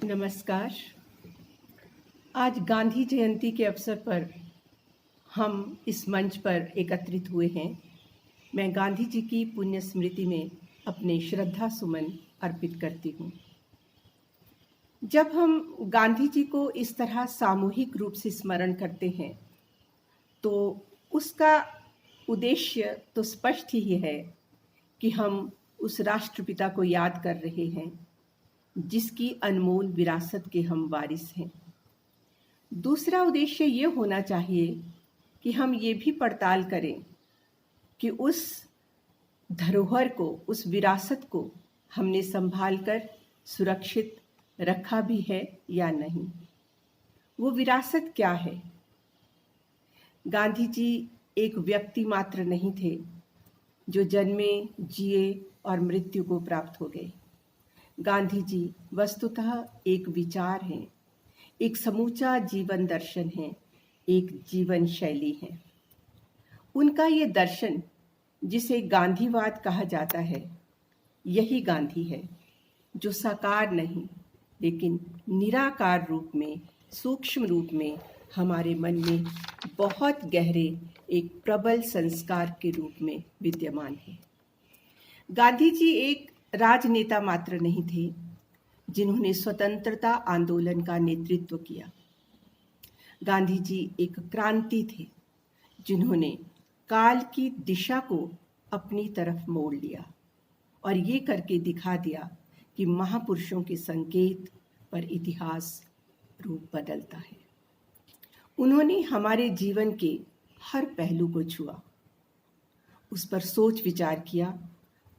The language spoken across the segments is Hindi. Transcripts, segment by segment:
नमस्कार। आज गांधी जयंती के अवसर पर हम इस मंच पर एकत्रित हुए हैं। मैं गांधी जी की पुण्य स्मृति में अपने श्रद्धा सुमन अर्पित करती हूँ। जब हम गांधी जी को इस तरह सामूहिक रूप से स्मरण करते हैं तो उसका उद्देश्य तो स्पष्ट ही है कि हम उस राष्ट्रपिता को याद कर रहे हैं जिसकी अनमोल विरासत के हम वारिस हैं। दूसरा उद्देश्य ये होना चाहिए कि हम ये भी पड़ताल करें कि उस धरोहर को, उस विरासत को हमने संभाल कर सुरक्षित रखा भी है या नहीं। वो विरासत क्या है? गांधी जी एक व्यक्ति मात्र नहीं थे जो जन्मे, जिए और मृत्यु को प्राप्त हो गए। गांधी जी वस्तुतः एक विचार हैं, एक समूचा जीवन दर्शन है, एक जीवन शैली है। उनका ये दर्शन, जिसे गांधीवाद कहा जाता है, यही गांधी है जो साकार नहीं लेकिन निराकार रूप में, सूक्ष्म रूप में हमारे मन में बहुत गहरे एक प्रबल संस्कार के रूप में विद्यमान है। गांधी जी एक राजनेता मात्र नहीं थे जिन्होंने स्वतंत्रता आंदोलन का नेतृत्व किया। गांधी जी एक क्रांति थे जिन्होंने काल की दिशा को अपनी तरफ मोड़ लिया और ये करके दिखा दिया कि महापुरुषों के संकेत पर इतिहास रूप बदलता है। उन्होंने हमारे जीवन के हर पहलू को छुआ, उस पर सोच विचार किया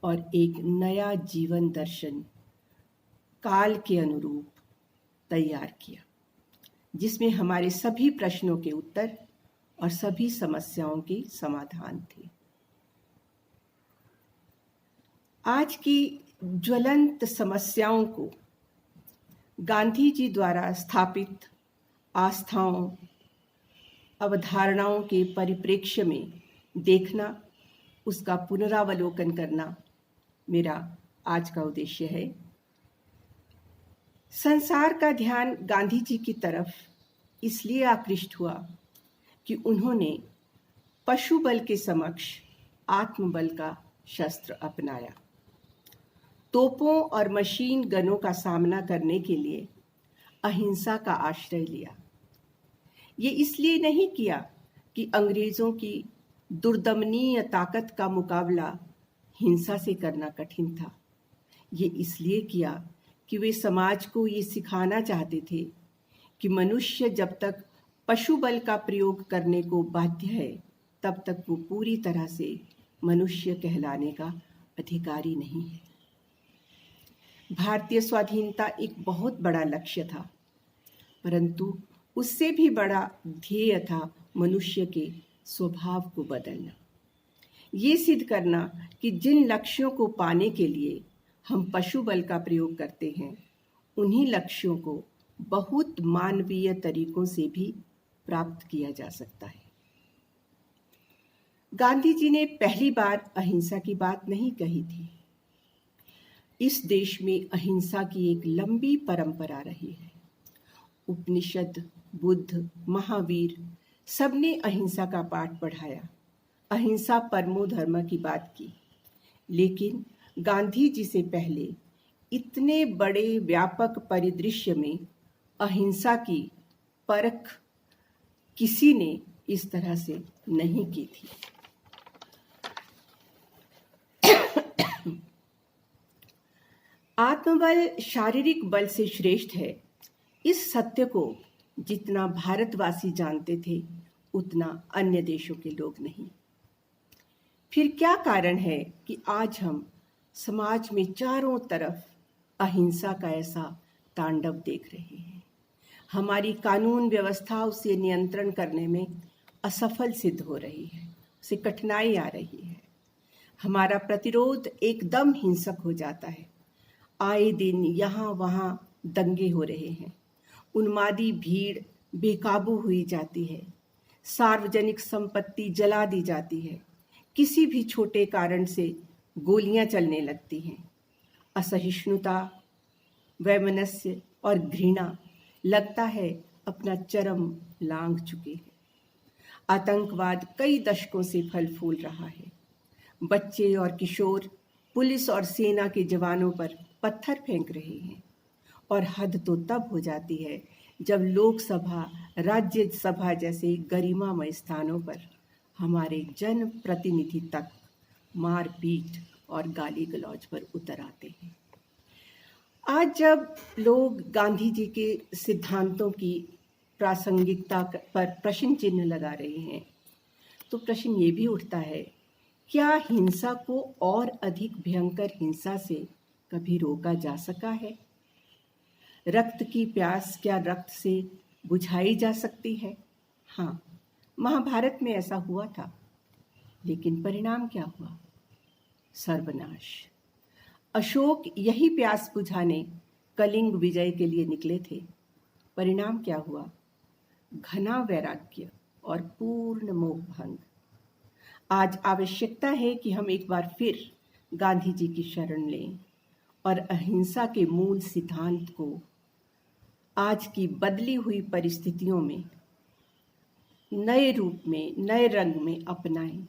और एक नया जीवन दर्शन काल के अनुरूप तैयार किया, जिसमें हमारे सभी प्रश्नों के उत्तर और सभी समस्याओं के समाधान थे। आज की ज्वलंत समस्याओं को गांधी जी द्वारा स्थापित आस्थाओं, अवधारणाओं के परिप्रेक्ष्य में देखना, उसका पुनरावलोकन करना मेरा आज का उद्देश्य है। संसार का ध्यान गांधी जी की तरफ इसलिए आकृष्ट हुआ कि उन्होंने पशु बल के समक्ष आत्मबल का शस्त्र अपनाया। तोपों और मशीन गनों का सामना करने के लिए अहिंसा का आश्रय लिया। ये इसलिए नहीं किया कि अंग्रेजों की दुर्दमनीय ताकत का मुकाबला हिंसा से करना कठिन था। ये इसलिए किया कि वे समाज को ये सिखाना चाहते थे कि मनुष्य जब तक पशु बल का प्रयोग करने को बाध्य है तब तक वो पूरी तरह से मनुष्य कहलाने का अधिकारी नहीं है। भारतीय स्वाधीनता एक बहुत बड़ा लक्ष्य था, परंतु उससे भी बड़ा ध्येय था मनुष्य के स्वभाव को बदलना। ये सिद्ध करना कि जिन लक्ष्यों को पाने के लिए हम पशु बल का प्रयोग करते हैं, उन्हीं लक्ष्यों को बहुत मानवीय तरीकों से भी प्राप्त किया जा सकता है। गांधी जी ने पहली बार अहिंसा की बात नहीं कही थी। इस देश में अहिंसा की एक लंबी परंपरा रही है। उपनिषद, बुद्ध, महावीर सबने अहिंसा का पाठ पढ़ाया, अहिंसा परमो धर्म की बात की। लेकिन गांधी जी से पहले इतने बड़े व्यापक परिदृश्य में अहिंसा की परख किसी ने इस तरह से नहीं की थी। आत्मबल शारीरिक बल से श्रेष्ठ है, इस सत्य को जितना भारतवासी जानते थे उतना अन्य देशों के लोग नहीं। फिर क्या कारण है कि आज हम समाज में चारों तरफ अहिंसा का ऐसा तांडव देख रहे हैं? हमारी कानून व्यवस्था उसे नियंत्रण करने में असफल सिद्ध हो रही है, उसे कठिनाई आ रही है। हमारा प्रतिरोध एकदम हिंसक हो जाता है। आए दिन यहाँ वहाँ दंगे हो रहे हैं, उन्मादी भीड़ बेकाबू हुई जाती है, सार्वजनिक संपत्ति जला दी जाती है, किसी भी छोटे कारण से गोलियां चलने लगती हैं। असहिष्णुता वैमनस्य और घृणा लगता है अपना चरम लांघ चुके हैं। आतंकवाद कई दशकों से फल फूल रहा है। बच्चे और किशोर पुलिस और सेना के जवानों पर पत्थर फेंक रहे हैं और हद तो तब हो जाती है जब लोकसभा, राज्यसभा जैसे गरिमामय स्थानों पर हमारे जन प्रतिनिधि तक मारपीट और गाली गलौज पर उतर आते हैं। आज जब लोग गांधी जी के सिद्धांतों की प्रासंगिकता पर प्रश्न चिन्ह लगा रहे हैं, तो प्रश्न ये भी उठता है, क्या हिंसा को और अधिक भयंकर हिंसा से कभी रोका जा सका है? रक्त की प्यास क्या रक्त से बुझाई जा सकती है? हाँ, महाभारत में ऐसा हुआ था, लेकिन परिणाम क्या हुआ? सर्वनाश। अशोक यही प्यास बुझाने कलिंग विजय के लिए निकले थे। परिणाम क्या हुआ? घना वैराग्य और पूर्ण मोह भंग। आज आवश्यकता है कि हम एक बार फिर गांधी जी की शरण लें और अहिंसा के मूल सिद्धांत को आज की बदली हुई परिस्थितियों में नए रूप में, नए रंग में अपनाएं,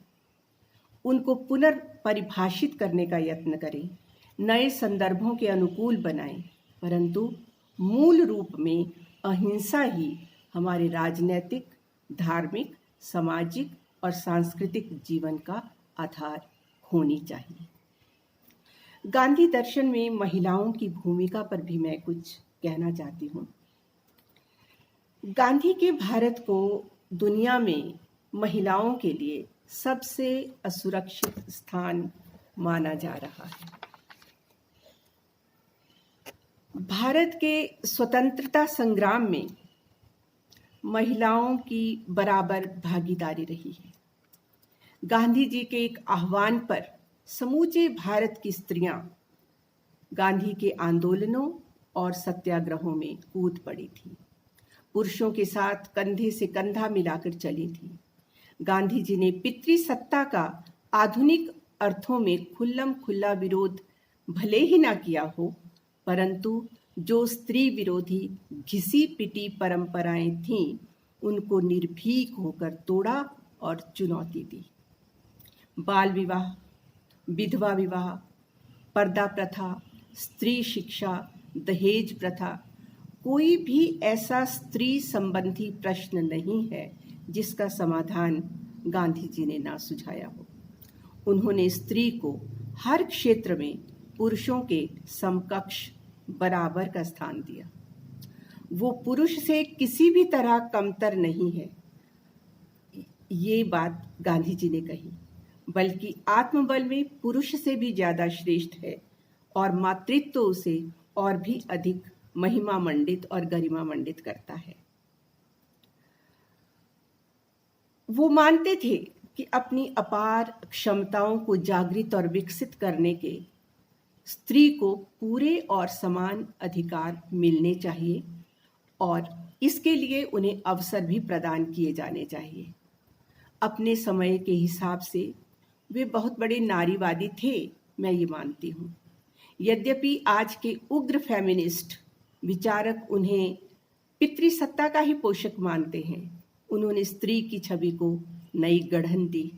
उनको पुनर्परिभाषित करने का यत्न करें, नए संदर्भों के अनुकूल बनाएं, परंतु मूल रूप में अहिंसा ही हमारे राजनैतिक, धार्मिक, सामाजिक और सांस्कृतिक जीवन का आधार होनी चाहिए। गांधी दर्शन में महिलाओं की भूमिका पर भी मैं कुछ कहना चाहती हूँ। गांधी के भारत को दुनिया में महिलाओं के लिए सबसे असुरक्षित स्थान माना जा रहा है। भारत के स्वतंत्रता संग्राम में महिलाओं की बराबर भागीदारी रही है। गांधी जी के एक आह्वान पर समूचे भारत की स्त्रियां गांधी के आंदोलनों और सत्याग्रहों में कूद पड़ी थी। पुरुषों के साथ कंधे से कंधा मिलाकर चली थी। गांधी जी ने पितृसत्ता का आधुनिक अर्थों में खुल्लम खुल्ला विरोध भले ही ना किया हो, परंतु जो स्त्री विरोधी घिसी पिटी परंपराएं थीं, उनको निर्भीक होकर तोड़ा और चुनौती दी। बाल विवाह, विधवा विवाह, पर्दा प्रथा, स्त्री शिक्षा, दहेज प्रथा, कोई भी ऐसा स्त्री संबंधी प्रश्न नहीं है जिसका समाधान गांधी जी ने ना सुझाया हो। उन्होंने स्त्री को हर क्षेत्र में पुरुषों के समकक्ष बराबर का स्थान दिया। वो पुरुष से किसी भी तरह कमतर नहीं है, ये बात गांधी जी ने कही, बल्कि आत्मबल में पुरुष से भी ज्यादा श्रेष्ठ है और मातृत्व उसे और भी अधिक महिमा मंडित और गरिमा मंडित करता है। वो मानते थे कि अपनी अपार क्षमताओं को जागृत और विकसित करने के स्त्री को पूरे और समान अधिकार मिलने चाहिए और इसके लिए उन्हें अवसर भी प्रदान किए जाने चाहिए। अपने समय के हिसाब से वे बहुत बड़े नारीवादी थे, मैं ये मानती हूँ। यद्यपि आज के उग्र फेमिनिस्ट विचारक उन्हें पितृसत्ता का ही पोषक मानते हैं, उन्होंने स्त्री की छवि को नई गढ़न दी,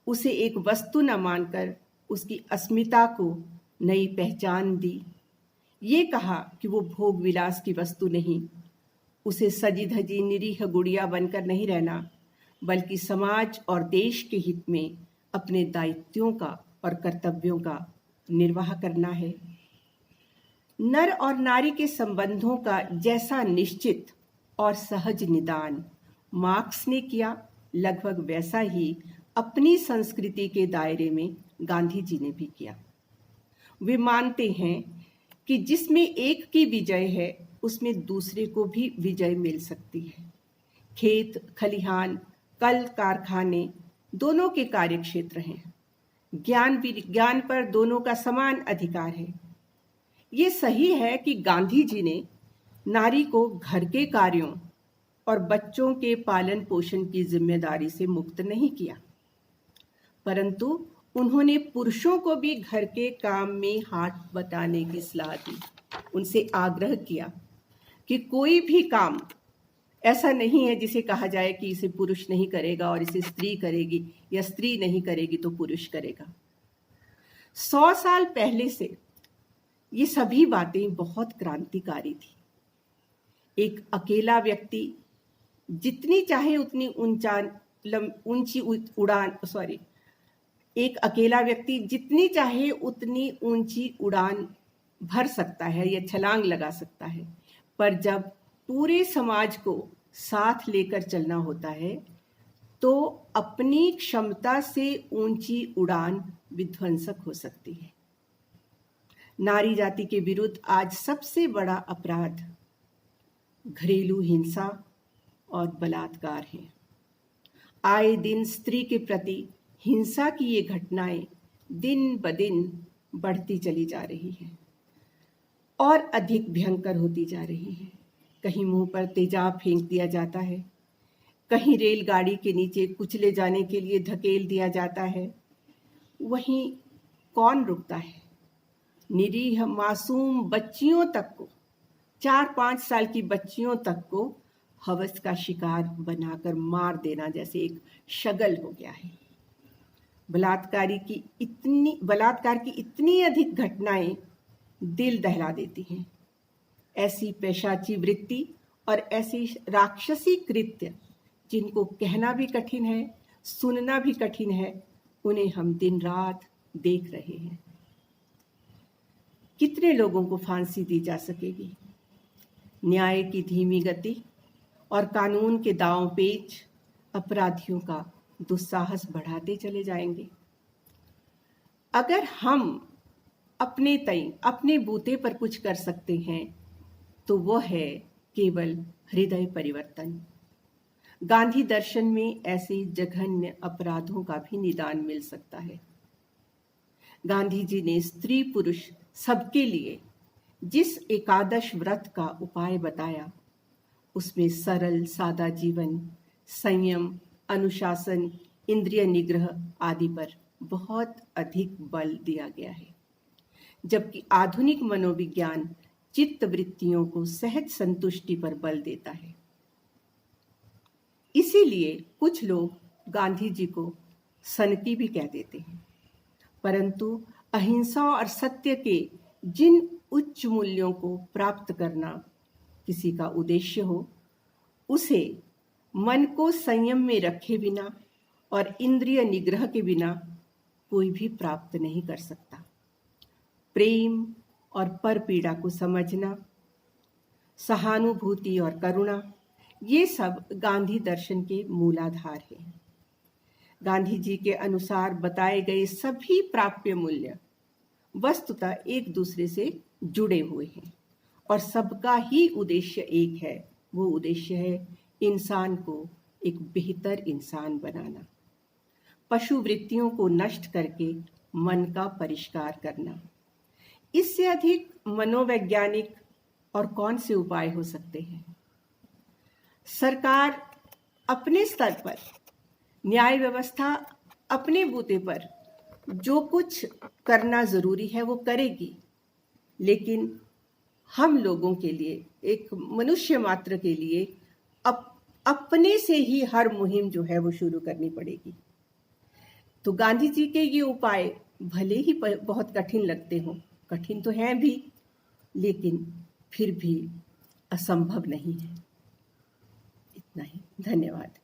उसे एक वस्तु न मानकर उसकी अस्मिता को नई पहचान दी। ये कहा कि वो भोग विलास की वस्तु नहीं, उसे सजी धजी निरीह गुड़िया बनकर नहीं रहना, बल्कि समाज और देश के हित में अपने दायित्वों का और कर्तव्यों का निर्वाह करना है। नर और नारी के संबंधों का जैसा निश्चित और सहज निदान मार्क्स ने किया, लगभग वैसा ही अपनी संस्कृति के दायरे में गांधी जी ने भी किया। वे मानते हैं कि जिसमें एक की विजय है, उसमें दूसरे को भी विजय मिल सकती है। खेत, खलिहान, कल कारखाने दोनों के कार्यक्षेत्र हैं। ज्ञान विज्ञान पर दोनों का समान अधिकार है। ये सही है कि गांधी जी ने नारी को घर के कार्यों और बच्चों के पालन पोषण की जिम्मेदारी से मुक्त नहीं किया, परंतु उन्होंने पुरुषों को भी घर के काम में हाथ बटाने की सलाह दी। उनसे आग्रह किया कि कोई भी काम ऐसा नहीं है जिसे कहा जाए कि इसे पुरुष नहीं करेगा और इसे स्त्री करेगी, या स्त्री नहीं करेगी तो पुरुष करेगा। 100 साल पहले से ये सभी बातें बहुत क्रांतिकारी थी। एक अकेला व्यक्ति जितनी चाहे उतनी ऊंची उड़ान एक अकेला व्यक्ति जितनी चाहे उतनी ऊंची उड़ान भर सकता है या छलांग लगा सकता है, पर जब पूरे समाज को साथ लेकर चलना होता है तो अपनी क्षमता से ऊंची उड़ान विध्वंसक हो सकती है। नारी जाति के विरुद्ध आज सबसे बड़ा अपराध घरेलू हिंसा और बलात्कार है। आए दिन स्त्री के प्रति हिंसा की ये घटनाएं दिन ब दिन बढ़ती चली जा रही हैं और अधिक भयंकर होती जा रही हैं। कहीं मुंह पर तेजाब फेंक दिया जाता है, कहीं रेलगाड़ी के नीचे कुचले जाने के लिए धकेल दिया जाता है। वहीं कौन रुकता है? निरीह मासूम बच्चियों तक को, 4-5 साल की बच्चियों तक को हवस का शिकार बनाकर मार देना जैसे एक शगल हो गया है। बलात्कार की इतनी अधिक घटनाएं दिल दहला देती हैं। ऐसी पेशाची वृत्ति और ऐसी राक्षसी कृत्य जिनको कहना भी कठिन है, सुनना भी कठिन है, उन्हें हम दिन रात देख रहे हैं। कितने लोगों को फांसी दी जा सकेगी? न्याय की धीमी गति और कानून के दांव पेच अपराधियों का दुस्साहस बढ़ाते चले जाएंगे। अगर हम अपने बूते पर कुछ कर सकते हैं तो वो है केवल हृदय परिवर्तन। गांधी दर्शन में ऐसे जघन्य अपराधों का भी निदान मिल सकता है। गांधी जी ने स्त्री पुरुष सबके लिए जिस एकादश व्रत का उपाय बताया, उसमें सरल सादा जीवन, संयम, अनुशासन, इंद्रिय निग्रह आदि पर बहुत अधिक बल दिया गया है, जबकि आधुनिक मनोविज्ञान चित्त वृत्तियों को सहज संतुष्टि पर बल देता है। इसीलिए कुछ लोग गांधी जी को सनकी भी कह देते हैं, परंतु अहिंसा और सत्य के जिन उच्च मूल्यों को प्राप्त करना किसी का उद्देश्य हो, उसे मन को संयम में रखे बिना और इंद्रिय निग्रह के बिना कोई भी प्राप्त नहीं कर सकता। प्रेम और परपीड़ा को समझना, सहानुभूति और करुणा, ये सब गांधी दर्शन के मूलाधार हैं। गांधी जी के अनुसार बताए गए सभी प्राप्य मूल्य वस्तुतः एक दूसरे से जुड़े हुए हैं और सबका ही उद्देश्य एक है। वो उद्देश्य है इंसान को एक बेहतर इंसान बनाना, पशु वृत्तियों को नष्ट करके मन का परिष्कार करना। इससे अधिक मनोवैज्ञानिक और कौन से उपाय हो सकते हैं? सरकार अपने स्तर पर, न्याय व्यवस्था अपने बूते पर जो कुछ करना जरूरी है वो करेगी, लेकिन हम लोगों के लिए, एक मनुष्य मात्र के लिए अपने से ही हर मुहिम जो है वो शुरू करनी पड़ेगी। तो गांधी जी के ये उपाय भले ही बहुत कठिन लगते हों, कठिन तो हैं भी, लेकिन फिर भी असंभव नहीं है। इतना ही। धन्यवाद।